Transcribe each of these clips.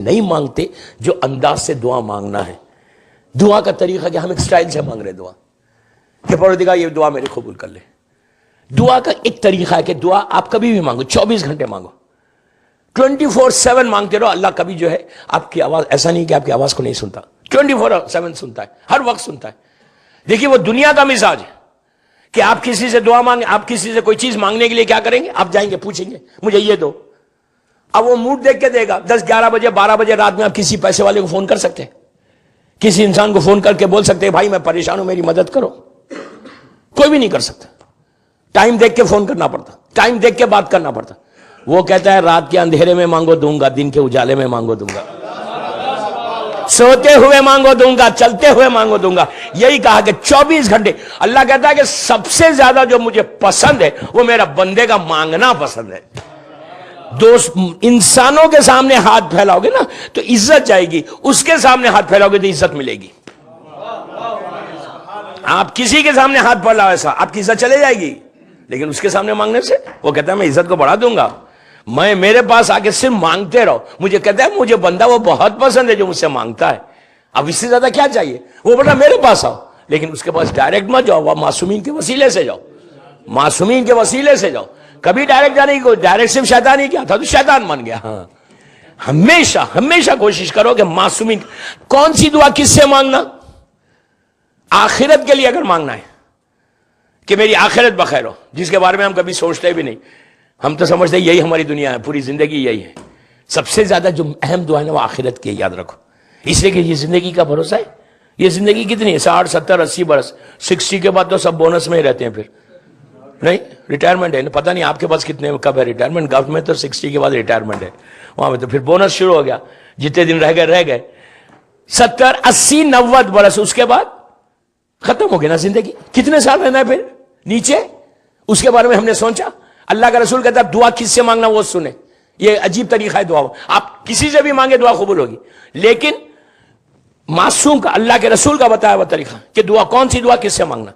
نہیں مانگتے جو انداز سے دعا مانگنا ہے. دعا کا طریقہ کہ ہم ایک سٹائل سے مانگ رہے دعا کہ پروردگار یہ دعا میری قبول کر لے. دعا کا ایک طریقہ ہے کہ دعا آپ کبھی بھی مانگو, 24 گھنٹے مانگو, 24/7 مانگتے رہو. اللہ کبھی جو ہے آپ کی آواز, ایسا نہیں کہ آپ کی آواز کو نہیں سنتا, 24/7 سنتا ہے, ہر وقت سنتا ہے. دیکھیے وہ دنیا کا مزاج ہے کہ آپ کسی سے دعا مانگیں, آپ کسی سے کوئی چیز مانگنے کے لیے کیا کریں گے, آپ جائیں گے پوچھیں گے مجھے یہ دو. اب وہ موڈ دیکھ کے دے گا. 10-11 بجے 12 بجے رات میں آپ کسی پیسے والے کو فون کر سکتے ہیں, کسی انسان کو فون کر کے بول سکتے ہیں بھائی میں پریشان ہوں میری مدد کرو. کوئی بھی نہیں کر سکتا. ٹائم دیکھ کے فون کرنا پڑتا, ٹائم دیکھ کے بات کرنا پڑتا. وہ کہتا ہے رات کے اندھیرے میں مانگو دوں گا, دن کے اجالے میں مانگو دوں گا, سوتے ہوئے مانگو دوں گا, چلتے ہوئے مانگو دوں گا. یہی کہا کہ 24 گھنٹے. اللہ کہتا ہے کہ سب سے زیادہ جو مجھے پسند ہے وہ میرا بندے کا مانگنا پسند ہے. دوست انسانوں کے سامنے ہاتھ پھیلاؤ گے نا تو عزت جائے گی, اس کے سامنے ہاتھ پھیلاؤ گے تو عزت ملے گی. آپ کسی کے سامنے ہاتھ پھیلاؤ ایسا آپ کی عزت چلے جائے گی, لیکن اس کے سامنے مانگنے سے وہ کہتا ہے میں عزت کو بڑھا دوں گا. میں میرے پاس آ کے صرف مانگتے رہو. مجھے کہتا ہے مجھے بندہ وہ بہت پسند ہے جو مجھ سے مانگتا ہے, اب اس سے زیادہ کیا چاہیے. وہ بڑا میرے پاس آؤ, لیکن اس کے پاس ڈائریکٹ مت جاؤ, وہ معصومین کے وسیلے سے جاؤ, معصومین کے وسیلے سے جاؤ. کبھی ڈائریکٹ جانے کی, ڈائریکٹ صرف شیطان ہی کیا تھا تو شیطان بن گیا. ہاں ہمیشہ ہمیشہ کوشش کرو کہ معصومین. کون سی دعا کس سے مانگنا؟ آخرت کے لیے اگر مانگنا ہے کہ میری آخرت بخیر ہو, جس کے بارے میں ہم کبھی سوچتے بھی نہیں. ہم تو سمجھتے ہیں یہی ہماری دنیا ہے, پوری زندگی یہی ہے. سب سے زیادہ جو اہم دعا ہے نا وہ آخرت کی, یاد رکھو. اس لیے کہ یہ زندگی کا بھروسہ ہے. یہ زندگی کتنی ہے, 60 70 80 برس. 60 کے بعد تو سب بونس میں ہی رہتے ہیں, پھر نہیں ریٹائرمنٹ ہے. پتہ نہیں آپ کے پاس کتنے کب ہے ریٹائرمنٹ. گولف میں تو 60 کے بعد ریٹائرمنٹ ہے, وہاں پہ تو پھر بونس شروع ہو گیا. جتنے دن رہ گئے 70 80 90 برس, اس کے بعد ختم ہو گیا نا زندگی. کتنے سال رہنا ہے پھر نیچے, اس کے بارے میں ہم نے سوچا. اللہ کا رسول کہتا ہے دعا کس سے مانگنا وہ سنے. یہ عجیب طریقہ ہے دعا, آپ کسی سے بھی مانگے دعا قبول ہوگی, لیکن معصوم کا, اللہ کے رسول کا بتایا ہوا طریقہ کہ دعا کون سی دعا کس سے مانگنا.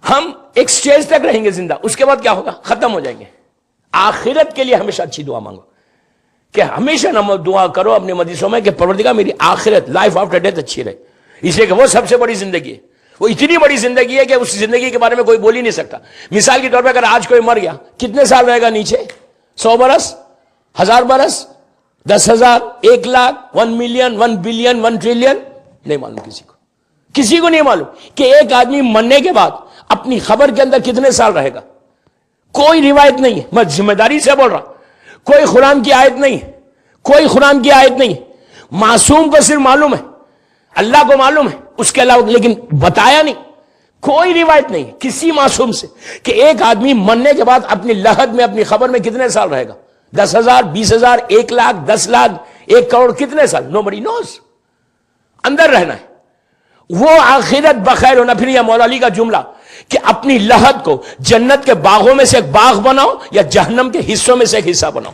ہم ایک سٹیج تک رہیں گے زندہ, اس کے بعد کیا ہوگا, ختم ہو جائیں گے. آخرت کے لیے ہمیشہ اچھی دعا مانگو, کہ ہمیشہ نہ دعا کرو اپنے مجلسوں میں کہ پروردگار میری آخرت لائف آفٹر ڈیتھ اچھی رہے. اس لیے کہ وہ سب سے بڑی زندگی ہے, وہ اتنی بڑی زندگی ہے کہ اس زندگی کے بارے میں کوئی بول ہی نہیں سکتا. مثال کے طور پہ اگر آج کوئی مر گیا, کتنے سال رہے گا نیچے؟ 100 برس, 1000 برس, 10,000, 1 لاکھ, 1 ملین, 1 بلین, 1 ٹریلین, نہیں معلوم کسی کو نہیں معلوم کہ ایک آدمی مرنے کے بعد اپنی خبر کے اندر کتنے سال رہے گا. کوئی روایت نہیں ہے, میں ذمہ داری سے بول رہا, کوئی قرآن کی آیت نہیں, کوئی قرآن کی آیت نہیں. معصوم کو صرف معلوم ہے, اللہ کو معلوم ہے, اس کے علاوہ لیکن بتایا نہیں. کوئی روایت نہیں کسی معصوم سے کہ ایک آدمی مرنے کے بعد اپنی لحد میں اپنی خبر میں کتنے سال رہے گا. 10,000, 20,000, 1 لاکھ, 10 لاکھ, 1 کروڑ, کتنے سال, nobody knows. اندر رہنا ہے, وہ آخرت بخیر ہونا. پھر یہ مولا علی کا جملہ کہ اپنی لحد کو جنت کے باغوں میں سے ایک باغ بناؤ یا جہنم کے حصوں میں سے ایک حصہ بناؤ.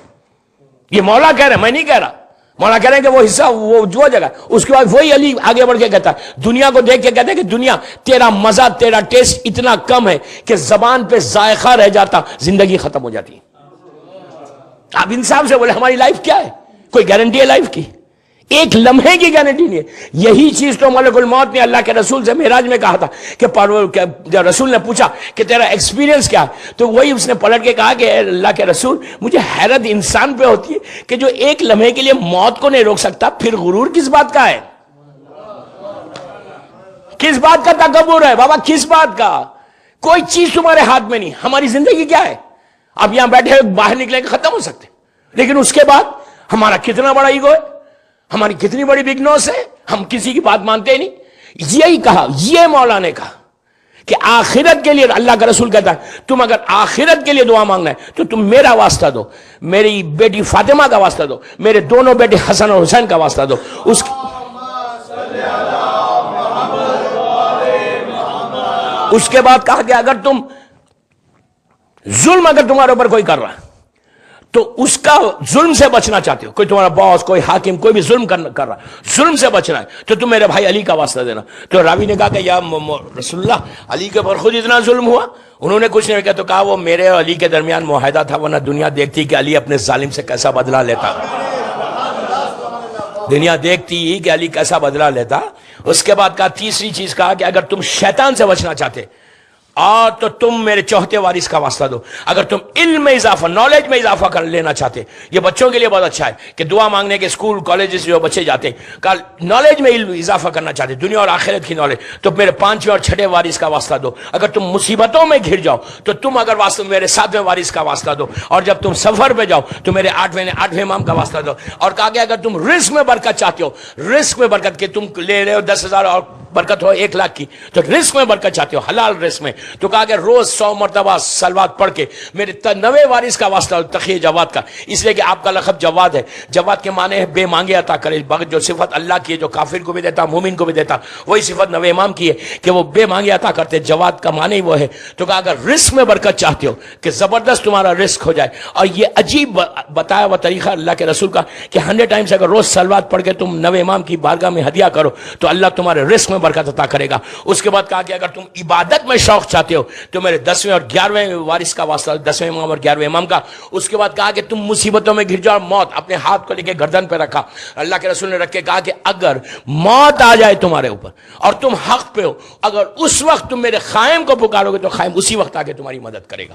یہ مولا کہہ رہے ہیں, میں نہیں کہہ رہا. مولا کہہ رہے ہیں کہ وہ حصہ وہ جو جگہ. اس کے بعد وہی علی آگے بڑھ کے کہتا ہے, دنیا کو دیکھ کے کہتا ہے کہ دنیا تیرا مزہ, تیرا ٹیسٹ اتنا کم ہے کہ زبان پہ ذائقہ رہ جاتا, زندگی ختم ہو جاتی. آپ انصاف سے بولے ہماری لائف کیا ہے, کوئی گارنٹی ہے لائف کی؟ ایک لمحے کی گارنٹی نہیں ہے. یہی چیز تو ملک الموت نے اللہ کے رسول سے معراج میں کہا تھا کہ رسول نے پوچھا کہ تیرا ایکسپیرینس کیا ہے, تو وہی اس نے پلٹ کے کہا کہ اے اللہ کے رسول مجھے حیرت انسان پہ ہوتی ہے کہ جو ایک لمحے کے لیے موت کو نہیں روک سکتا, پھر غرور کس بات کا ہے, کس بات کا تکبر ہے بابا, کس بات کا. کوئی چیز تمہارے ہاتھ میں نہیں. ہماری زندگی کیا ہے, اب یہاں بیٹھے باہر نکلیں گے ختم ہو سکتے, لیکن اس کے بعد ہمارا کتنا بڑا ایگو ہے, ہماری کتنی بڑی بگ نوس ہے, ہم کسی کی بات مانتے ہی نہیں. یہی کہا, یہ مولا نے کہا کہ آخرت کے لیے. اللہ کا رسول کہتا ہے تم اگر آخرت کے لیے دعا مانگنا ہے تو تم میرا واسطہ دو, میری بیٹی فاطمہ کا واسطہ دو, میرے دونوں بیٹے حسن اور حسین کا واسطہ دو. اس کے بعد کہا کہ اگر تم ظلم اگر تمہارے اوپر کوئی کر رہا ہے تو اس کا ظلم سے بچنا چاہتے ہو, کوئی تمہارا باس, کوئی حاکم, کوئی بھی ظلم کر رہا ہے, ظلم سے بچنا ہے تو تم میرے بھائی علی کا واسطہ دینا. تو راوی نے کہا کہ یا رسول اللہ علی کے اوپر خود اتنا ظلم ہوا. انہوں نے کچھ نہیں کہا, تو کہا وہ میرے اور علی کے درمیان معاہدہ تھا, ورنہ دنیا دیکھتی کہ علی اپنے ظالم سے کیسا بدلہ لیتا. دنیا دیکھتی ہی کہ علی کیسا بدلہ لیتا. اس کے بعد کہا تیسری چیز کہا کہ اگر تم شیطان سے بچنا چاہتے اور تو تم میرے چوتھے وارث کا واسطہ دو. اگر تم علم میں اضافہ، نالج میں اضافہ کر لینا چاہتے، یہ بچوں کے لیے بہت اچھا ہے کہ دعا مانگنے کے اسکول کالجز جو بچے جاتے ہیں، نالج میں علم اضافہ کرنا چاہتے، دنیا اور آخرت کی نالج، تو میرے پانچویں اور چھٹے وارث کا واسطہ دو. اگر تم مصیبتوں میں گھر جاؤ تو تم اگر واسطہ میرے ساتویں وارث کا واسطہ دو. اور جب تم سفر پہ جاؤ تو میرے آٹھویں امام کا واسطہ دو. اور کہا کہ اگر تم رزق میں برکت چاہتے ہو، رزق میں برکت کہ تم لے رہے ہو 10,000 اور برکت ہو 1,00,000 کی، تو رزق میں برکت چاہتے ہو، حلال رزق میں، تو کہا کہ روز 100 مرتبہ صلوات پڑھ کے میرے 9ویں وارث کا واسطہ تقی جواد کا. اس لیے کہ آپ کا لقب جواد ہے. جواد کے معنی ہے بے مانگے عطا کرے. جو صفت اللہ کی ہے، جو کافر کو بھی دیتا، مومن کو بھی دیتا، وہی صفت 9 امام کی ہے کہ وہ بے مانگے عطا کرتے. جواد کا معنی وہ ہے. تو کہا اگر رزق میں برکت چاہتے ہو کہ زبردست تمہارا رزق ہو جائے، اور یہ عجیب بتایا ہوا طریقہ اللہ کے رسول کا کہ 100 ٹائمز اگر روز صلوات پڑھ کے تم 9 امام کی بارگاہ میں ہدیہ کرو تو اللہ تمہارے رزق میں برکت عطا کرے گا. اس کے بعد کہا کہ اگر تم عبادت میں شوق چاہتے ہو تو میرے 10ویں اور 11ویں وارث کا واسطہ، 10ویں امام اور 11ویں امام کا. اس کے بعد کہا کہ تم مصیبتوں میں گر جاؤ، موت اپنے ہاتھ کو لے کے گردن پہ رکھا. اللہ کے رسول نے رکھ کے کہا کہ اگر موت آ جائے تمہارے اوپر اور تم حق پہ ہو، اگر اس وقت تم میرے قائم کو پکارو گے تو قائم اسی وقت آ کے تمہاری مدد کرے گا.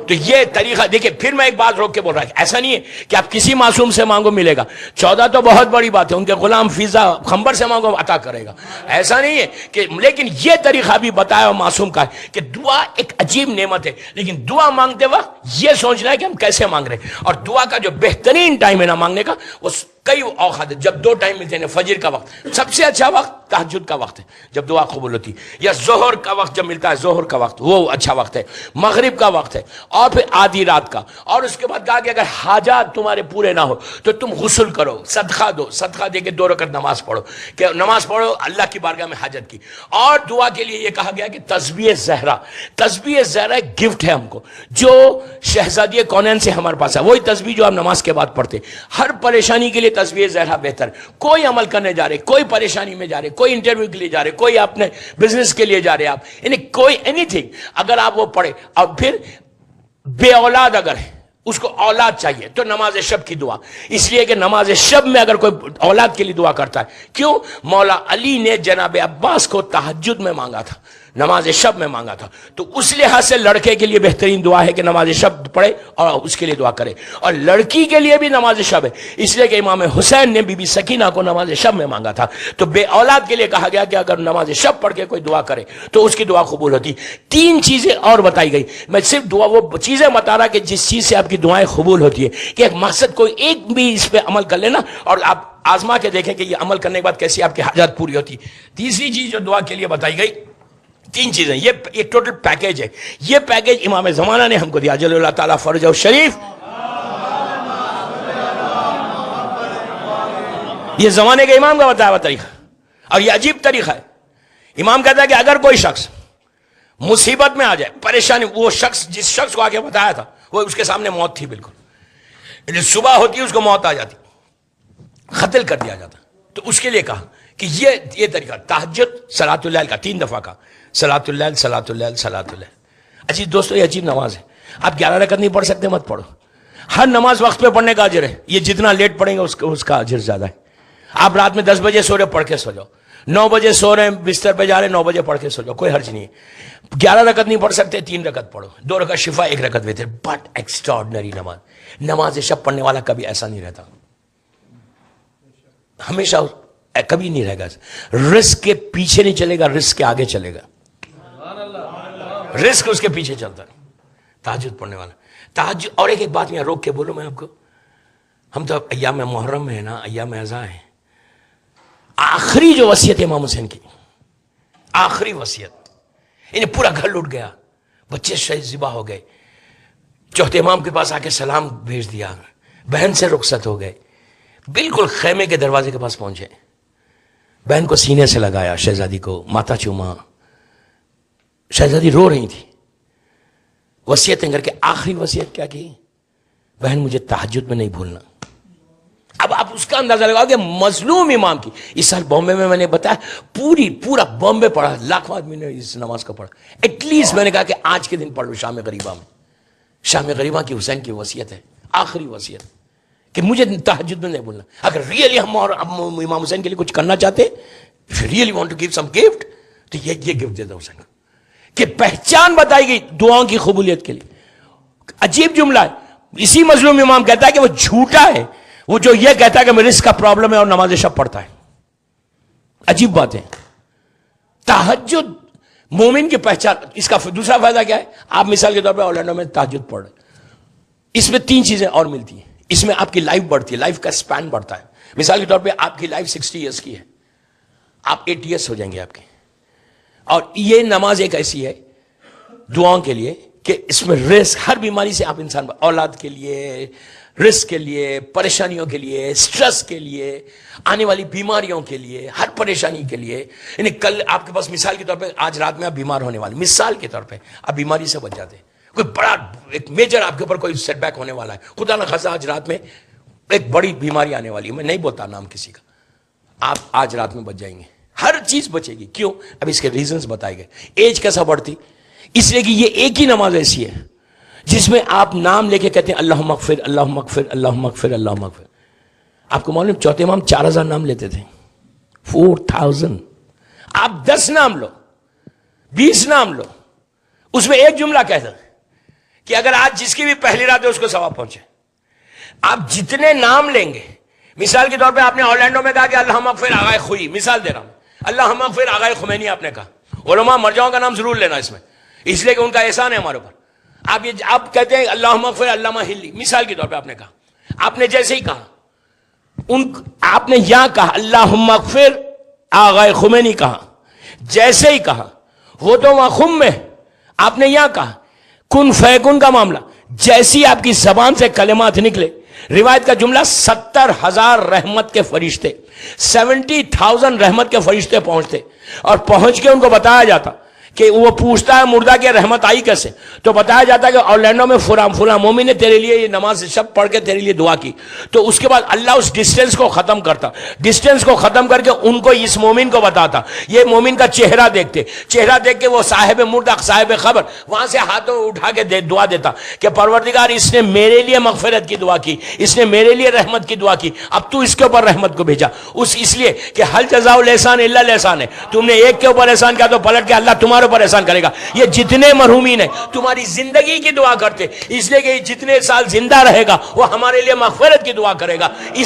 تو یہ طریقہ دیکھیں. پھر میں ایک بات روک کے بول رہا ہوں، ایسا نہیں ہے کہ آپ کسی معصوم سے مانگو ملے گا. 14 تو بہت بڑی بات ہے، ان کے غلام فیضا خمبر سے مانگو عطا کرے گا، ایسا نہیں ہے کہ. لیکن یہ طریقہ بھی بتایا معصوم کا ہے کہ دعا ایک عجیب نعمت ہے، لیکن دعا مانگتے وقت یہ سوچنا ہے کہ ہم کیسے مانگ رہے ہیں. اور دعا کا جو بہترین ٹائم ہے نا مانگنے کا، وہ کئی اوقات ہے. جب 2 ٹائم ملتے ہیں، فجر کا وقت سب سے اچھا وقت تہجد کا وقت ہے جب دعا قبول ہوتی، یا ظہر کا وقت جب ملتا ہے، ظہر کا وقت وہ اچھا وقت ہے، مغرب کا وقت ہے، اور پھر آدھی رات کا. اور اس کے بعد کہا کہ اگر حاجات تمہارے پورے نہ ہو تو تم غسل کرو، صدقہ دو، صدقہ دے کے 2 رکعت نماز پڑھو، کہ نماز پڑھو اللہ کی بارگاہ میں حاجت کی. اور دعا کے لیے یہ کہا گیا کہ تسبیح زہرا، تسبیح زہرا ایک گفٹ ہے ہم کو جو شہزادی کونین سے ہمارے پاس ہے. وہی تسبیح جو ہم نماز کے بعد پڑھتے. ہر پریشانی کے لیے تسبیح زہرا بہتر. کوئی عمل کرنے جا رہے، کوئی پریشانی میں جا رہے، کوئی انٹرویو کے لیے جا رہے، کوئی اپنے بزنس کے لیے جا رہے، آپ یعنی کوئی اینی تھنگ اگر آپ وہ پڑھے. اور پھر بے اولاد اگر ہے، اس کو اولاد چاہیے تو نماز شب کی دعا. اس لیے کہ نماز شب میں اگر کوئی اولاد کے لیے دعا کرتا ہے، کیوں؟ مولا علی نے جناب عباس کو تہجد میں مانگا تھا، نماز شب میں مانگا تھا. تو اس لحاظ سے لڑکے کے لیے بہترین دعا ہے کہ نماز شب پڑھے اور اس کے لیے دعا کرے. اور لڑکی کے لیے بھی نماز شب ہے، اس لیے کہ امام حسین نے بی بی سکینہ کو نماز شب میں مانگا تھا. تو بے اولاد کے لیے کہا گیا کہ اگر نماز شب پڑھ کے کوئی دعا کرے تو اس کی دعا قبول ہوتی. 3 چیزیں اور بتائی گئی. میں صرف دعا وہ چیزیں بتا رہا کہ جس چیز سے آپ کی دعائیں قبول ہوتی ہے، کہ ایک مقصد کوئی ایک بھی اس پہ عمل کر لینا اور آپ آزما کے دیکھیں کہ یہ عمل کرنے کے بعد کیسی آپ کی حاجات پوری ہوتی. تیسری چیز جو دعا کے لیے بتائی گئی، 3 چیزیں، یہ ٹوٹل پیکیج ہے. یہ پیکیج امام زمانہ نے ہم کو دیا، جل اللہ تعالیٰ فرجہ شریف. یہ زمانے کے امام کا بتایا ہوا طریقہ، اور یہ عجیب طریقہ ہے. امام کہتا ہے کہ اگر کوئی شخص مصیبت میں آ جائے، پریشانی، وہ شخص جس شخص کو آگے بتایا تھا وہ اس کے سامنے موت تھی بالکل، یعنی صبح ہوتی اس کو موت آ جاتی، قتل کر دیا جاتا. تو اس کے لیے کہا کہ یہ طریقہ تہجد صلاۃ اللیل کا 3 دفعہ کا، صلاۃ اللیل صلاۃ اللیل صلاۃ اللیل. عجیب دوستو، یہ عجیب نماز ہے. آپ 11 رکعت نہیں پڑھ سکتے، مت پڑھو. ہر نماز وقت پہ پڑھنے کا اجر ہے. یہ جتنا لیٹ پڑھیں گے اس کا اجر زیادہ ہے. آپ رات میں 10 بجے سو رہے، پڑھ کے سو جاؤ. 9 بجے سو رہے ہیں، بستر پہ جا رہے ہیں، 9 بجے پڑھ کے سو جاؤ، کوئی حرج نہیں ہے. 11 رکعت نہیں پڑھ سکتے، 3 رکعت پڑھو. 2 رکعت شفا، 1 رکعت وتر. بٹ ایکسٹراڈنری نماز. نماز شب پڑھنے والا کبھی ایسا نہیں رہتا، ہمیشہ کبھی نہیں رہے گا. رزق کے پیچھے نہیں چلے گا، رزق کے آگے چلے گا. رزق اس کے پیچھے چلتا ہے. تہجد پڑھنے والا تہجد. اور ایک بات میں روک کے بولوں میں آپ کو، ہم تو ایام محرم میں ہے نا، ایام اعزاء ہے. آخری جو وصیت امام حسین کی، آخری وصیت، انہیں پورا گھر لوٹ گیا، بچے شہید ذبح ہو گئے. چوتھے امام کے پاس آ کے سلام بھیج دیا، بہن سے رخصت ہو گئے، بالکل خیمے کے دروازے کے پاس پہنچے، بہن کو سینے سے لگایا، شہزادی کو ماتھا چوما. شہزادی رو رہی تھی. وصیتیں کر کے آخری وصیت کیا کی؟ بہن مجھے تہجد میں نہیں بھولنا. اب آپ اس کا اندازہ لگاؤ کہ مظلوم امام کی. اس سال بامبے میں نے بتایا پورا بامبے پڑھا، لاکھوں آدمی نے اس نماز کو پڑھا. ایٹ لیسٹ میں نے کہا کہ آج کے دن پڑھ لو شام غریبہ میں. شام غریبہ کی حسین کی وصیت ہے، آخری وصیت کہ مجھے تہجد میں نہیں بولنا. اگر ریئلی ہم اور امام حسین کے لیے کچھ کرنا چاہتے, really want to give some gift, تو یہ گفٹ دے دو حسین کو, کہ پہچان بتائی گئی دعاؤں کی قبولیت کے لیے. عجیب جملہ ہے. اسی مظلوم امام کہتا ہے کہ وہ جھوٹا ہے وہ جو یہ کہتا ہے کہ میرے رزق کا پرابلم ہے اور نماز شب پڑھتا ہے. عجیب بات ہے. تہجد مومن کی پہچان. اس کا دوسرا فائدہ کیا ہے؟ آپ مثال کے طور پہ اورلینڈو میں تہجد پڑھ رہے, اس میں 3 چیزیں اور ملتی ہیں. اس میں آپ کی لائف بڑھتی ہے, لائف کا سپین بڑھتا ہے. مثال کے طور پہ آپ کی لائف 60 ایئرس کی ہے, آپ 80 ایئرس ہو جائیں گے آپ کے. اور یہ نماز ایک ایسی ہے دعاؤں کے لیے کہ اس میں رزق, ہر بیماری سے آپ انسان, اولاد کے لیے, رزق کے لیے, پریشانیوں کے لیے, سٹریس کے لیے, آنے والی بیماریوں کے لیے, ہر پریشانی کے لیے. یعنی کل آپ کے پاس مثال کے طور پہ آج رات میں آپ بیمار ہونے والے, مثال کے طور پہ آپ بیماری سے بچ جاتے ہیں, کوئی بڑا ایک میجر آپ کے اوپر کوئی سیٹ بیک ہونے والا ہے, خدا نہ خاصا آج رات میں ایک بڑی بیماری آنے والی ہے, میں نہیں بولتا نام کسی کا, آپ آج رات میں بچ جائیں گے, ہر چیز بچے گی. کیوں؟ اب اس کے ریزنز بتائے گئے. ایج کیسا بڑھتی؟ اس لیے کہ یہ ایک ہی نماز ایسی ہے جس میں آپ نام لے کے کہتے ہیں اللہم اغفر, اللہم اغفر, اللہم اغفر, اللہم اغفر. آپ کو معلوم چوتھے امام 4000 نام لیتے تھے, 4000. آپ 10 نام لو, 20 نام لو, اس میں ایک جملہ کہہ دیں کہ اگر آج جس کی بھی پہلی رات ہے اس کو ثواب پہنچے. آپ جتنے نام لیں گے, مثال کے طور پہ آپ نے اورلینڈو میں کہا کہ اللہم اغفر آغائے خوئی, مثال دے رہا ہوں, اللہم اغفر آغائے خمینی آپ نے کہا. علماء مرجعوں کا نام ضرور لینا اس میں, اس لیے کہ ان کا احسان ہے ہمارے اوپر. آپ کہتے ہیں اللہم اغفر علامہ ہلی, مثال کے طور پہ آپ نے کہا, آپ نے جیسے ہی کہا, آپ نے یہاں کہا اللہم اغفر آغائے خمینی کہا, جیسے ہی کہا, وہ تو وہاں خم میں, آپ نے یہاں کہا کن فیکن کا معاملہ, جیسی آپ کی زبان سے کلمات نکلے. روایت کا جملہ 70,000 رحمت کے فرشتے, 70,000 رحمت کے فرشتے پہنچتے, اور پہنچ کے ان کو بتایا جاتا کہ وہ پوچھتا ہے مردہ کی رحمت آئی کیسے, تو بتایا جاتا ہے کہ اورلینڈو میں فلاں مومن نے تیرے لیے یہ نماز شب پڑھ کے تیرے لیے دعا کی. تو اس کے بعد اللہ اس ڈسٹینس کو ختم کرتا, ڈسٹینس کو ختم کر کے ان کو اس مومن کو بتاتا, یہ مومن کا چہرہ دیکھتے, چہرہ دیکھ کے وہ صاحب مردہ صاحب خبر وہاں سے ہاتھوں اٹھا کے دعا دیتا کہ پروردگار اس نے میرے لیے مغفرت کی دعا کی, اس نے میرے لیے رحمت کی دعا کی, اب تو اس کے اوپر رحمت کو بھیجا. اس لیے کہ حل جزاء الاحسان الا الاحسان ہے, تم نے ایک کے اوپر احسان کیا تو پلٹ کے اللہ تمہارے اوپر احسان کرے گا. یہ جتنے مرحومین ہیں تمہاری زندگی کی دعا کرتے, اس لیے کہ جتنے سال زندہ رہے گا وہ ہمارے لیے مغفرت کی دعا کرے گا. اس